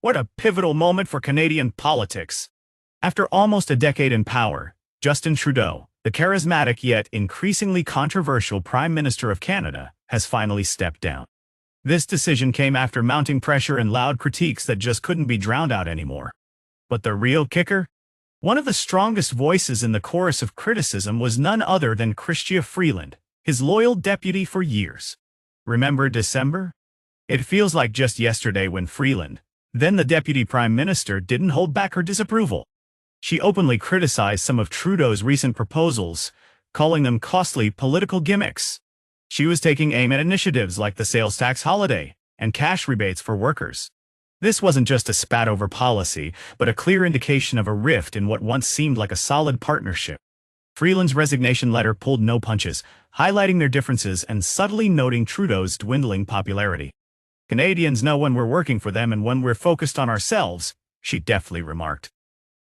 What a pivotal moment for Canadian politics. After almost a decade in power, Justin Trudeau, the charismatic yet increasingly controversial Prime Minister of Canada, has finally stepped down. This decision came after mounting pressure and loud critiques that just couldn't be drowned out anymore. But the real kicker? One of the strongest voices in the chorus of criticism was none other than Chrystia Freeland, his loyal deputy for years. Remember December? It feels like just yesterday when Freeland, then the Deputy Prime Minister, didn't hold back her disapproval. She openly criticized some of Trudeau's recent proposals, calling them costly political gimmicks. She was taking aim at initiatives like the sales tax holiday and cash rebates for workers. This wasn't just a spat-over policy, but a clear indication of a rift in what once seemed like a solid partnership. Freeland's resignation letter pulled no punches, highlighting their differences and subtly noting Trudeau's dwindling popularity. "Canadians know when we're working for them and when we're focused on ourselves," she deftly remarked.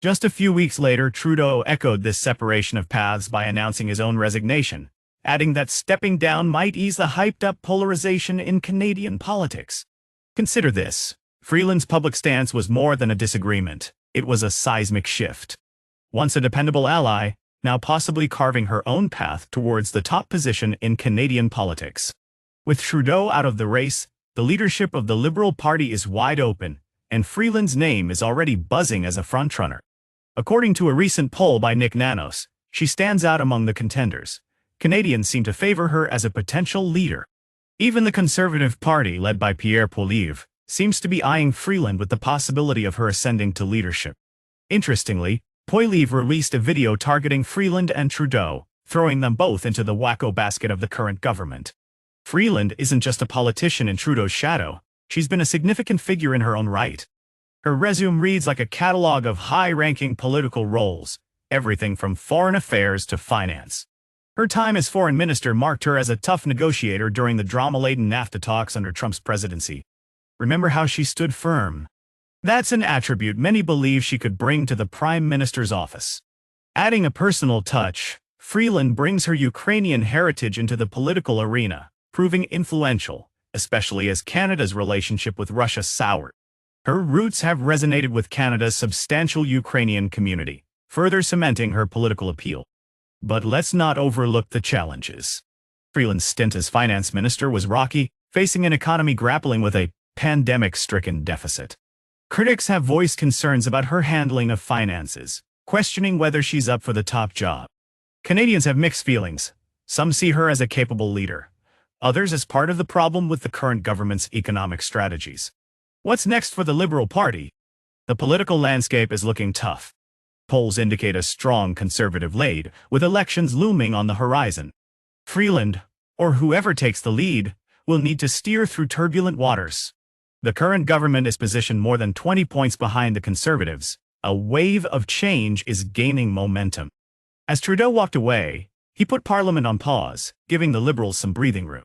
Just a few weeks later, Trudeau echoed this separation of paths by announcing his own resignation, adding that stepping down might ease the hyped-up polarization in Canadian politics. Consider this. Freeland's public stance was more than a disagreement. It was a seismic shift. Once a dependable ally, now possibly carving her own path towards the top position in Canadian politics. With Trudeau out of the race, the leadership of the Liberal Party is wide open, and Freeland's name is already buzzing as a frontrunner. According to a recent poll by Nick Nanos, she stands out among the contenders. Canadians seem to favor her as a potential leader. Even the Conservative Party, led by Pierre Poilievre, seems to be eyeing Freeland with the possibility of her ascending to leadership. Interestingly, Poilievre released a video targeting Freeland and Trudeau, throwing them both into the wacko basket of the current government. Freeland isn't just a politician in Trudeau's shadow, she's been a significant figure in her own right. Her resume reads like a catalog of high-ranking political roles, everything from foreign affairs to finance. Her time as foreign minister marked her as a tough negotiator during the drama-laden NAFTA talks under Trump's presidency. Remember how she stood firm? That's an attribute many believe she could bring to the Prime Minister's office. Adding a personal touch, Freeland brings her Ukrainian heritage into the political arena, proving influential, especially as Canada's relationship with Russia soured. Her roots have resonated with Canada's substantial Ukrainian community, further cementing her political appeal. But let's not overlook the challenges. Freeland's stint as finance minister was rocky, facing an economy grappling with a pandemic-stricken deficit. Critics have voiced concerns about her handling of finances, questioning whether she's up for the top job. Canadians have mixed feelings. Some see her as a capable leader, others as part of the problem with the current government's economic strategies. What's next for the Liberal Party? The political landscape is looking tough. Polls indicate a strong conservative lead, with elections looming on the horizon. Freeland, or whoever takes the lead, will need to steer through turbulent waters. The current government is positioned more than 20 points behind the Conservatives. A wave of change is gaining momentum. As Trudeau walked away, he put Parliament on pause, giving the Liberals some breathing room.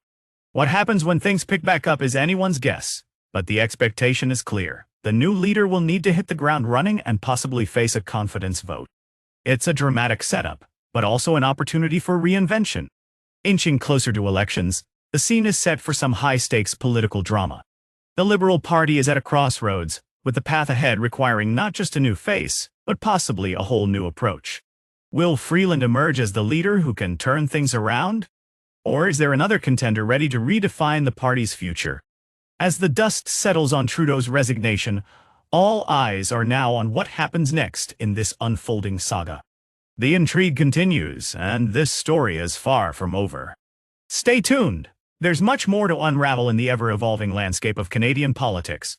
What happens when things pick back up is anyone's guess, but the expectation is clear. The new leader will need to hit the ground running and possibly face a confidence vote. It's a dramatic setup, but also an opportunity for reinvention. Inching closer to elections, the scene is set for some high-stakes political drama. The Liberal Party is at a crossroads, with the path ahead requiring not just a new face, but possibly a whole new approach. Will Freeland emerge as the leader who can turn things around? Or is there another contender ready to redefine the party's future? As the dust settles on Trudeau's resignation, all eyes are now on what happens next in this unfolding saga. The intrigue continues, and this story is far from over. Stay tuned. There's much more to unravel in the ever-evolving landscape of Canadian politics.